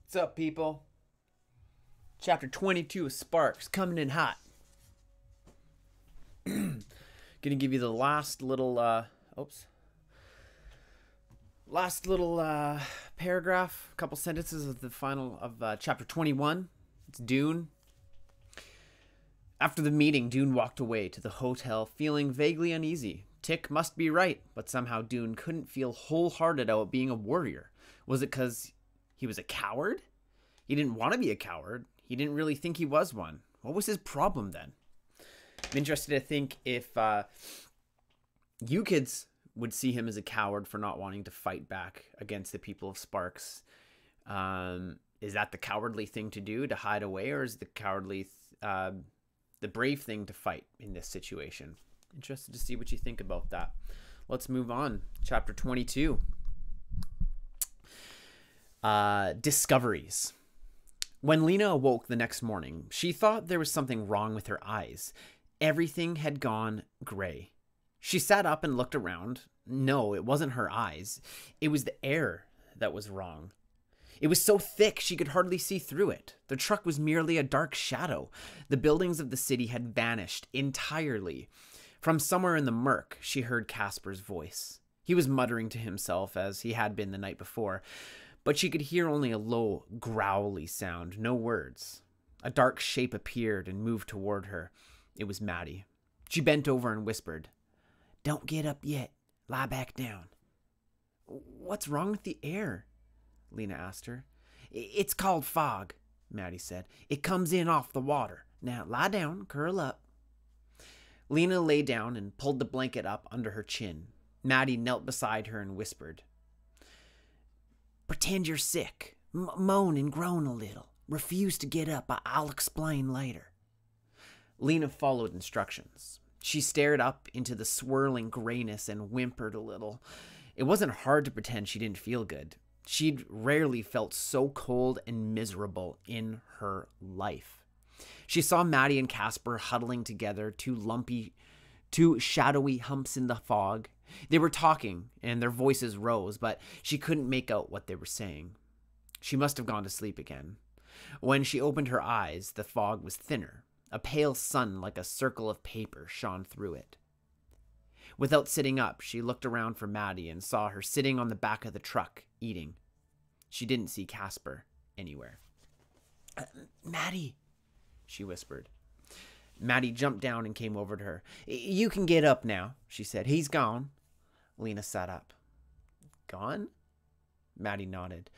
What's up, people? Chapter 22 of Sparks, coming in hot. Gonna give you the last little, paragraph, a couple sentences of the final of chapter 21. It's Dune. After the meeting, Dune walked away to the hotel feeling vaguely uneasy. Tick must be right, but somehow Dune couldn't feel wholehearted about being a warrior. Was it because he was a coward? He didn't want to be a coward. He didn't really think he was one. What was his problem then? I'm interested to think if you kids would see him as a coward for not wanting to fight back against the people of Sparks. Is that the cowardly thing to do, to hide away, or is the brave thing to fight in this situation? Interested to see what you think about that. Let's move on. Chapter 22. Discoveries. When Lena awoke the next morning, she thought there was something wrong with her eyes. Everything had gone gray. She sat up and looked around. No, it wasn't her eyes. It was the air that was wrong. It was so thick she could hardly see through it. The truck was merely a dark shadow. The buildings of the city had vanished entirely. From somewhere in the murk, she heard Casper's voice. He was muttering to himself as he had been the night before, but she could hear only a low, growly sound, no words. A dark shape appeared and moved toward her. It was Maddie. She bent over and whispered, "Don't get up yet. Lie back down." "What's wrong with the air?" Lena asked her. "It's called fog," Maddie said. "It comes in off the water. Now lie down, curl up." Lena lay down and pulled the blanket up under her chin. Maddie knelt beside her and whispered, "Pretend you're sick. Moan and groan a little. Refuse to get up. I'll explain later." Lena followed instructions. She stared up into the swirling grayness and whimpered a little. It wasn't hard to pretend she didn't feel good. She'd rarely felt so cold and miserable in her life. She saw Maddie and Casper huddling together, two shadowy humps in the fog. They were talking, and their voices rose, but she couldn't make out what they were saying. She must have gone to sleep again. When she opened her eyes, the fog was thinner. A pale sun like a circle of paper shone through it. Without sitting up, she looked around for Maddie and saw her sitting on the back of the truck, eating. She didn't see Casper anywhere. "Maddie," she whispered. Maddie jumped down and came over to her. "You can get up now," she said. "He's gone." Lena sat up. "Gone?" Maddie nodded.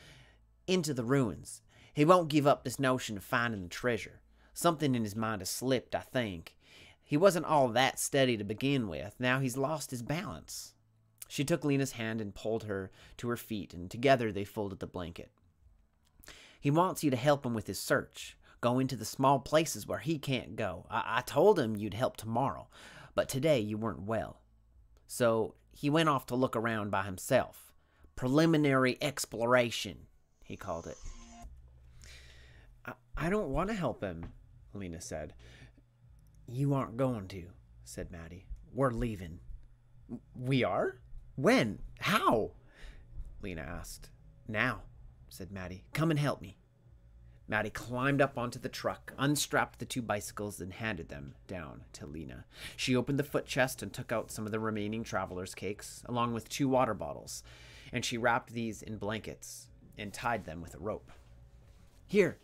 "Into the ruins. He won't give up this notion of finding the treasure. Something in his mind has slipped, I think. He wasn't all that steady to begin with. Now he's lost his balance." She took Lena's hand and pulled her to her feet, and together they folded the blanket. "He wants you to help him with his search. Go into the small places where he can't go. I told him you'd help tomorrow, but today you weren't well. So he went off to look around by himself. Preliminary exploration, he called it." I don't want to help him," Lena said. "You aren't going to," said Maddie. "We're leaving." "We are? When? How?" Lena asked. "Now," said Maddie. "Come and help me." Maddie climbed up onto the truck, unstrapped the two bicycles, and handed them down to Lena. She opened the foot chest and took out some of the remaining traveler's cakes, along with 2 water bottles, and she wrapped these in blankets and tied them with a rope. Here,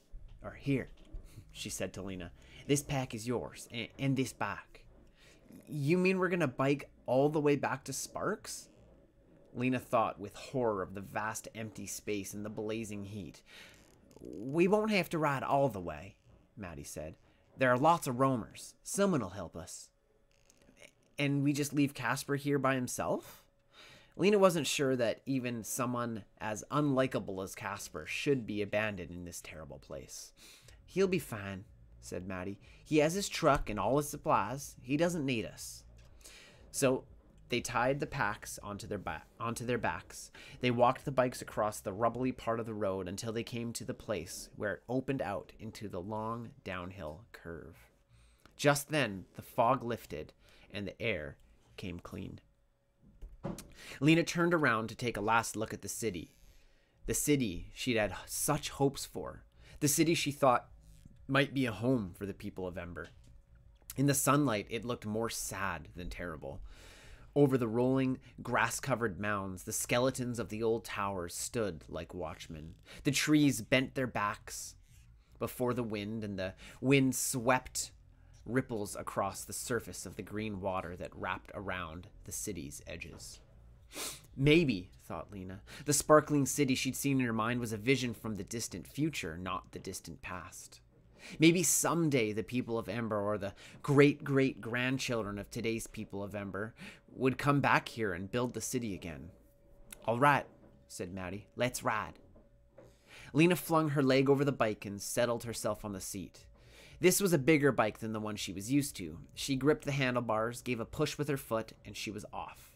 she said to Lena. "This pack is yours, and this bike." "You mean we're going to bike all the way back to Sparks?" Lena thought with horror of the vast empty space and the blazing heat. "We won't have to ride all the way," Maddie said. "There are lots of roamers. Someone will help us." "And we just leave Casper here by himself?" Lena wasn't sure that even someone as unlikable as Casper should be abandoned in this terrible place. "He'll be fine," said Maddie. "He has his truck and all his supplies. He doesn't need us." So they tied the packs onto their backs. They walked the bikes across the rubbly part of the road until they came to the place where it opened out into the long downhill curve. Just then, the fog lifted and the air came clean. Lena turned around to take a last look at the city. The city she'd had such hopes for. The city she thought might be a home for the people of Ember. In the sunlight, it looked more sad than terrible. Over the rolling, grass-covered mounds, the skeletons of the old towers stood like watchmen. The trees bent their backs before the wind, and the wind swept ripples across the surface of the green water that wrapped around the city's edges. Maybe, thought Lena, the sparkling city she'd seen in her mind was a vision from the distant future, not the distant past. Maybe someday the people of Ember, or the great-great-grandchildren of today's people of Ember, would come back here and build the city again. All right, said Maddie, let's ride. Lena flung her leg over the bike and settled herself on the seat. This was a bigger bike than the one she was used to. She gripped the handlebars, gave a push with her foot, and she was off.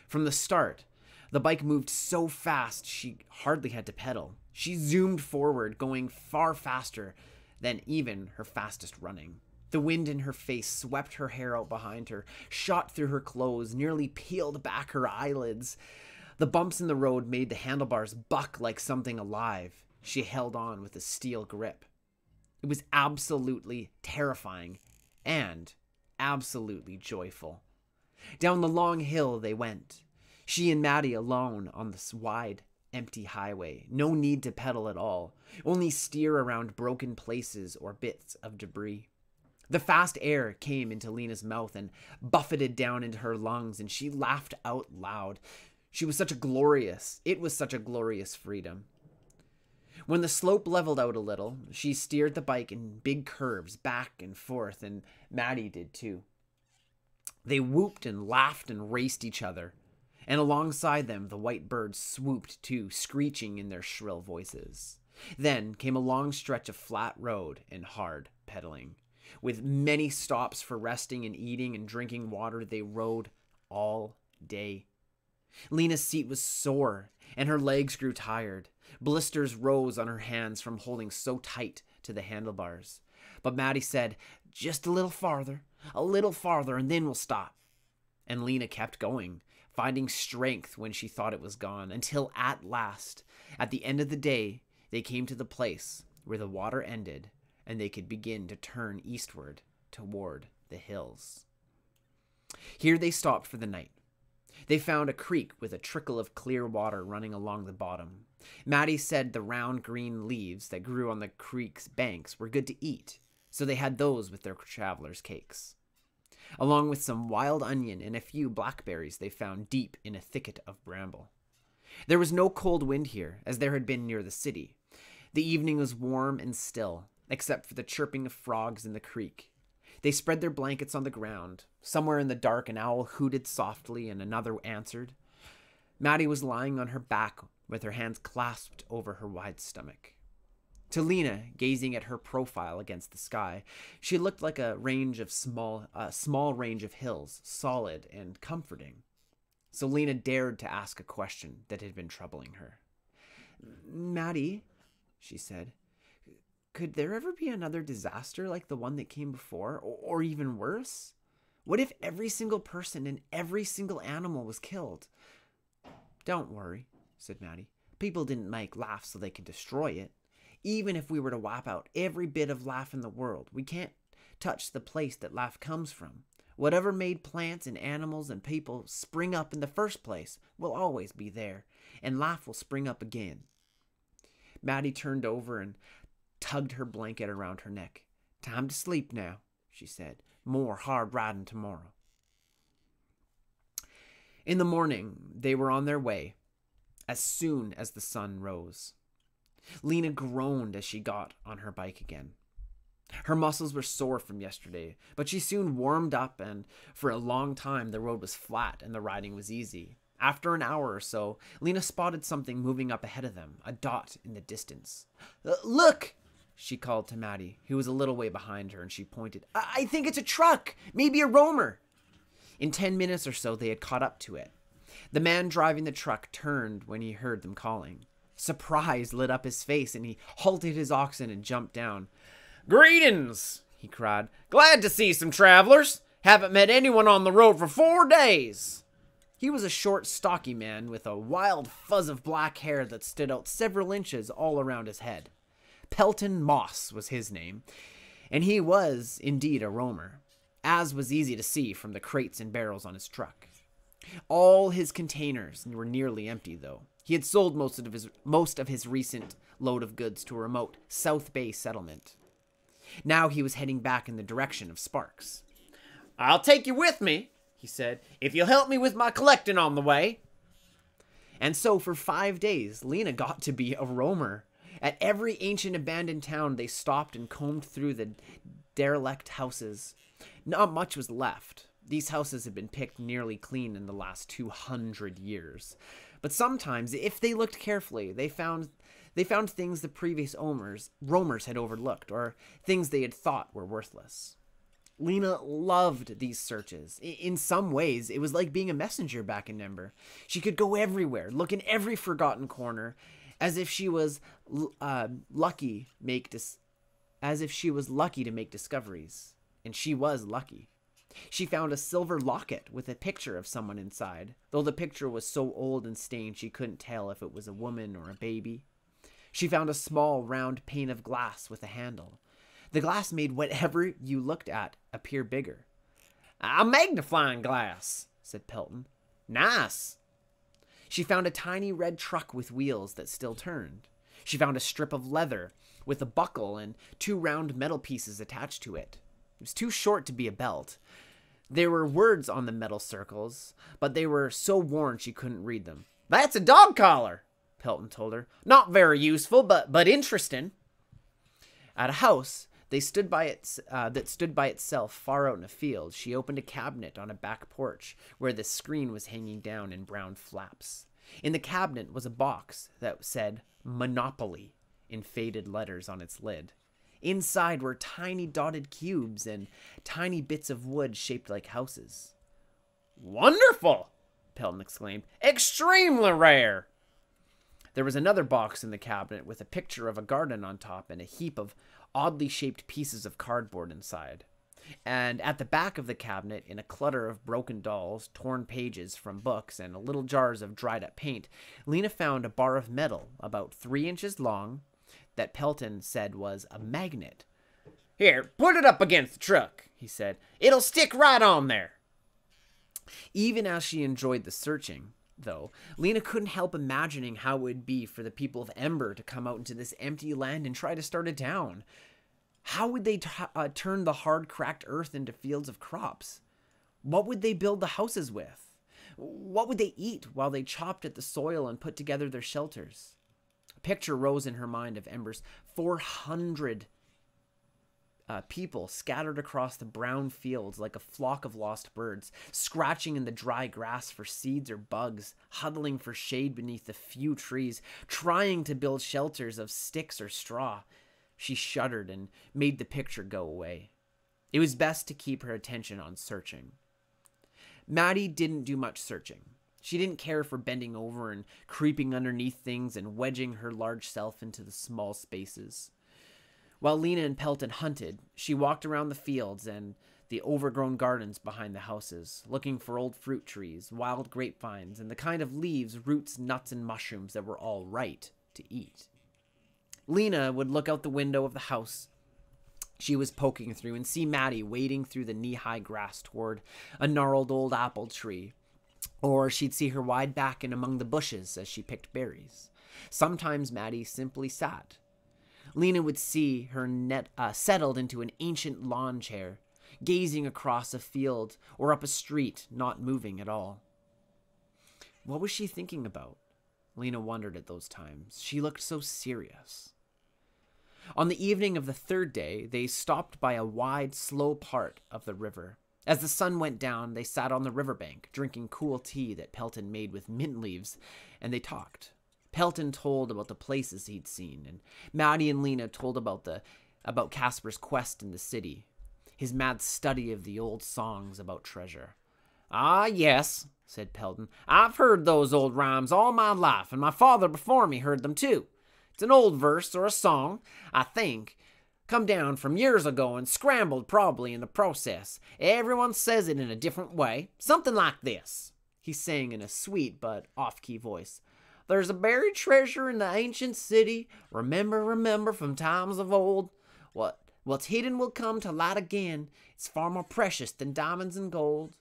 From the start, the bike moved so fast she hardly had to pedal. She zoomed forward, going far faster than even her fastest running. The wind in her face swept her hair out behind her, shot through her clothes, nearly peeled back her eyelids. The bumps in the road made the handlebars buck like something alive. She held on with a steel grip. It was absolutely terrifying and absolutely joyful. Down the long hill they went, she and Maddie alone on this wide, empty highway. No need to pedal at all, only steer around broken places or bits of debris. The fast air came into Lena's mouth and buffeted down into her lungs, and she laughed out loud. It was such a glorious freedom. When the slope leveled out a little, she steered the bike in big curves back and forth, and Maddie did too. They whooped and laughed and raced each other, and alongside them the white birds swooped too, screeching in their shrill voices. Then came a long stretch of flat road and hard pedaling. With many stops for resting and eating and drinking water, they rode all day. Lena's seat was sore, and her legs grew tired. Blisters rose on her hands from holding so tight to the handlebars. But Maddie said, just a little farther, and then we'll stop. And Lena kept going, finding strength when she thought it was gone, until at last, at the end of the day, they came to the place where the water ended, and they could begin to turn eastward toward the hills. Here they stopped for the night. They found a creek with a trickle of clear water running along the bottom. Maddie said the round green leaves that grew on the creek's banks were good to eat, so they had those with their traveler's cakes, along with some wild onion and a few blackberries they found deep in a thicket of bramble. There was no cold wind here, as there had been near the city. The evening was warm and still, except for the chirping of frogs in the creek. They spread their blankets on the ground. Somewhere in the dark, an owl hooted softly, and another answered. Maddie was lying on her back with her hands clasped over her wide stomach. To Lena, gazing at her profile against the sky, she looked like a small range of hills, solid and comforting. So Lena dared to ask a question that had been troubling her. Maddie, she said, could there ever be another disaster like the one that came before, or even worse? What if every single person and every single animal was killed? Don't worry, said Maddie. People didn't make life so they could destroy it. Even if we were to wipe out every bit of life in the world, we can't touch the place that life comes from. Whatever made plants and animals and people spring up in the first place will always be there, and life will spring up again. Maddie turned over and tugged her blanket around her neck. Time to sleep now, she said. More hard riding tomorrow. In the morning, they were on their way, as soon as the sun rose. Lena groaned as she got on her bike again. Her muscles were sore from yesterday, but she soon warmed up, and for a long time the road was flat and the riding was easy. After an hour or so, Lena spotted something moving up ahead of them, a dot in the distance. Look! She called to Maddie, who was a little way behind her, and she pointed. I think it's a truck! Maybe a roamer! In 10 minutes or so, they had caught up to it. The man driving the truck turned when he heard them calling. Surprise lit up his face, and he halted his oxen and jumped down. Greetings, he cried. Glad to see some travelers. Haven't met anyone on the road for 4 days. He was a short, stocky man with a wild fuzz of black hair that stood out several inches all around his head. Pelton Moss was his name, and he was indeed a roamer, as was easy to see from the crates and barrels on his truck. All his containers were nearly empty, though. He had sold most of his recent load of goods to a remote South Bay settlement. Now he was heading back in the direction of Sparks. "I'll take you with me," he said, "if you'll help me with my collecting on the way." And so for 5 days, Lena got to be a roamer. At every ancient abandoned town, they stopped and combed through the derelict houses. Not much was left. These houses had been picked nearly clean in the last 200 years. But sometimes, if they looked carefully, they found things the previous roamers had overlooked, or things they had thought were worthless. Lena loved these searches. In some ways, it was like being a messenger back in Ember. She could go everywhere, look in every forgotten corner, as if she was lucky to make discoveries. And she was lucky. She found a silver locket with a picture of someone inside, though the picture was so old and stained she couldn't tell if it was a woman or a baby. She found a small, round pane of glass with a handle. The glass made whatever you looked at appear bigger. "A magnifying glass," said Pelton. "Nice." She found a tiny red truck with wheels that still turned. She found a strip of leather with a buckle and 2 round metal pieces attached to it. It was too short to be a belt. There were words on the metal circles, but they were so worn she couldn't read them. "That's a dog collar," Pelton told her. "Not very useful, but interesting." At a house that stood by itself far out in a field, she opened a cabinet on a back porch where the screen was hanging down in brown flaps. In the cabinet was a box that said Monopoly in faded letters on its lid. Inside were tiny dotted cubes and tiny bits of wood shaped like houses. "Wonderful!" Pelton exclaimed. "Extremely rare!" There was another box in the cabinet with a picture of a garden on top and a heap of oddly shaped pieces of cardboard inside. And at the back of the cabinet, in a clutter of broken dolls, torn pages from books, and little jars of dried up paint, Lena found a bar of metal about 3 inches long that Pelton said was a magnet. "Here, put it up against the truck," he said. "It'll stick right on there." Even as she enjoyed the searching, though, Lena couldn't help imagining how it would be for the people of Ember to come out into this empty land and try to start a town. How would they turn the hard, cracked earth into fields of crops? What would they build the houses with? What would they eat while they chopped at the soil and put together their shelters? A picture rose in her mind of Ember's 400 people scattered across the brown fields like a flock of lost birds, scratching in the dry grass for seeds or bugs, huddling for shade beneath the few trees, trying to build shelters of sticks or straw. She shuddered and made the picture go away. It was best to keep her attention on searching. Maddie didn't do much searching. She didn't care for bending over and creeping underneath things and wedging her large self into the small spaces. While Lena and Pelton hunted, she walked around the fields and the overgrown gardens behind the houses, looking for old fruit trees, wild grapevines, and the kind of leaves, roots, nuts, and mushrooms that were all right to eat. Lena would look out the window of the house she was poking through and see Maddie wading through the knee-high grass toward a gnarled old apple tree, or she'd see her wide back in among the bushes as she picked berries. Sometimes Maddie simply sat. Lena would see her settled into an ancient lawn chair, gazing across a field or up a street, not moving at all. What was she thinking about? Lena wondered at those times. She looked so serious. On the evening of the 3rd day, they stopped by a wide, slow part of the river. As the sun went down, they sat on the riverbank, drinking cool tea that Pelton made with mint leaves, and they talked. Pelton told about the places he'd seen, and Maddie and Lena told about Casper's quest in the city, his mad study of the old songs about treasure. "Ah, yes," said Pelton. "I've heard those old rhymes all my life, and my father before me heard them too. It's an old verse or a song, I think, come down from years ago and scrambled probably in the process. Everyone says it in a different way, something like this." He sang in a sweet but off-key voice. There's a buried treasure in the ancient city. Remember, remember from times of old. What's hidden will come to light again. It's far more precious than diamonds and gold.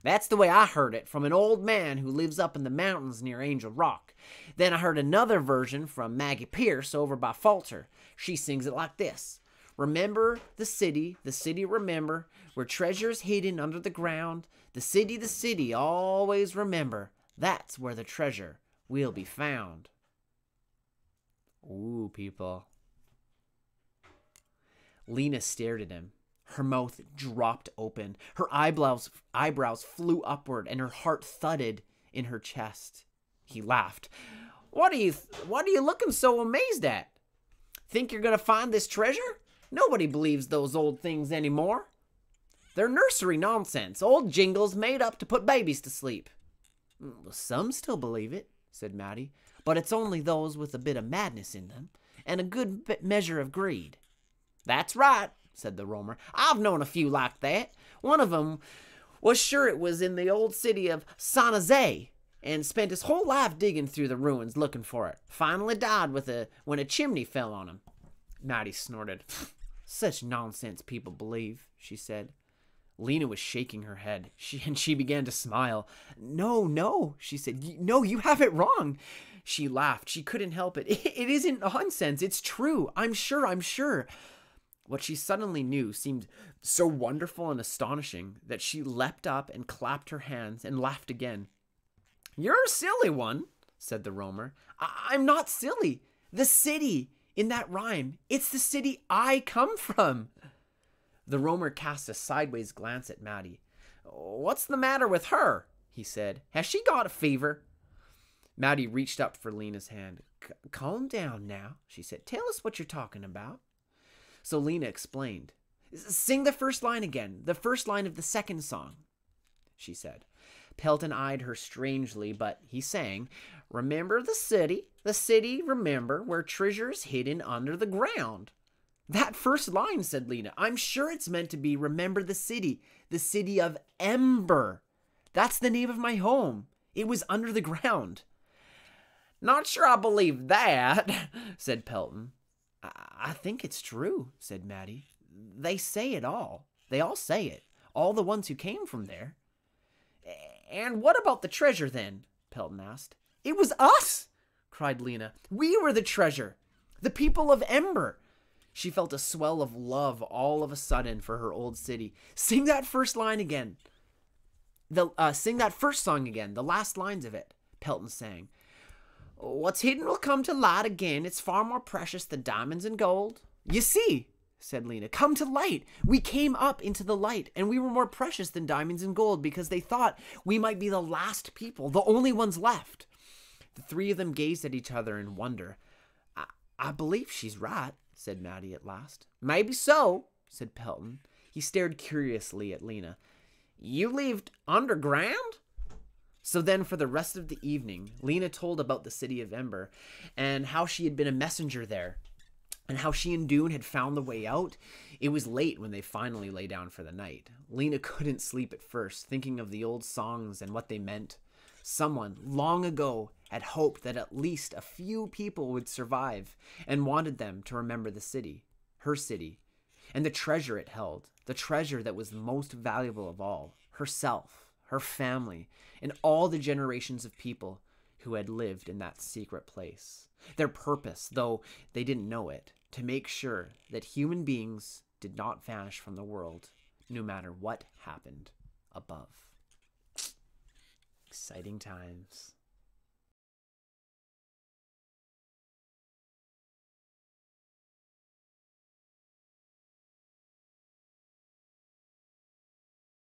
That's the way I heard it from an old man who lives up in the mountains near Angel Rock. Then I heard another version from Maggie Pierce over by Falter. She sings it like this. Remember the city remember, where treasure's hidden under the ground. The city, always remember. That's where the treasure will be found. Ooh, people. Lena stared at him. Her mouth dropped open. Her eyebrows flew upward, and her heart thudded in her chest. He laughed. What are you looking so amazed at? Think you're gonna find this treasure? Nobody believes those old things anymore. They're nursery nonsense, old jingles made up to put babies to sleep. Some still believe it, said Maddie, but it's only those with a bit of madness in them, and a good measure of greed. That's right, said the roamer. I've known a few like that. One of them was sure it was in the old city of San Jose, and spent his whole life digging through the ruins looking for it. Finally died when a chimney fell on him. Maddie snorted. Such nonsense people believe, she said. Lena was shaking her head, and she began to smile. No, she said. No, you have it wrong. She laughed. She couldn't help it. It isn't nonsense. It's true. I'm sure. What she suddenly knew seemed so wonderful and astonishing that she leapt up and clapped her hands and laughed again. You're a silly one, said the roamer. I'm not silly. The city in that rhyme, it's the city I come from. The roamer cast a sideways glance at Maddie. What's the matter with her? He said. Has she got a fever? Maddie reached up for Lena's hand. Calm down now, she said. Tell us what you're talking about. So Lena explained. Sing the first line again, the first line of the second song, she said. Pelton eyed her strangely, but he sang, Remember the city, remember, where treasure's hidden under the ground. That first line, said Lena. I'm sure it's meant to be remember the city of Ember. That's the name of my home. It was under the ground. Not sure I believe that, said Pelton. I think it's true, said Maddie. They say it all. They all say it. All the ones who came from there. And what about the treasure then? Pelton asked. It was us, cried Lena. We were the treasure. The people of Ember. She felt a swell of love all of a sudden for her old city. Sing that first line again. Sing that first song again, the last lines of it, Pelton sang. What's hidden will come to light again. It's far more precious than diamonds and gold. You see, said Lena, come to light. We came up into the light, and we were more precious than diamonds and gold because they thought we might be the last people, the only ones left. The three of them gazed at each other in wonder. I believe she's right, said Maddie at last. Maybe so, said Pelton. He stared curiously at Lena. You lived underground? So then for the rest of the evening, Lena told about the city of Ember and how she had been a messenger there and how she and Dune had found the way out. It was late when they finally lay down for the night. Lena couldn't sleep at first, thinking of the old songs and what they meant. Someone, long ago, had hoped that at least a few people would survive and wanted them to remember the city, her city, and the treasure it held, the treasure that was the most valuable of all, herself, her family, and all the generations of people who had lived in that secret place. Their purpose, though they didn't know it, to make sure that human beings did not vanish from the world, no matter what happened above. Exciting times.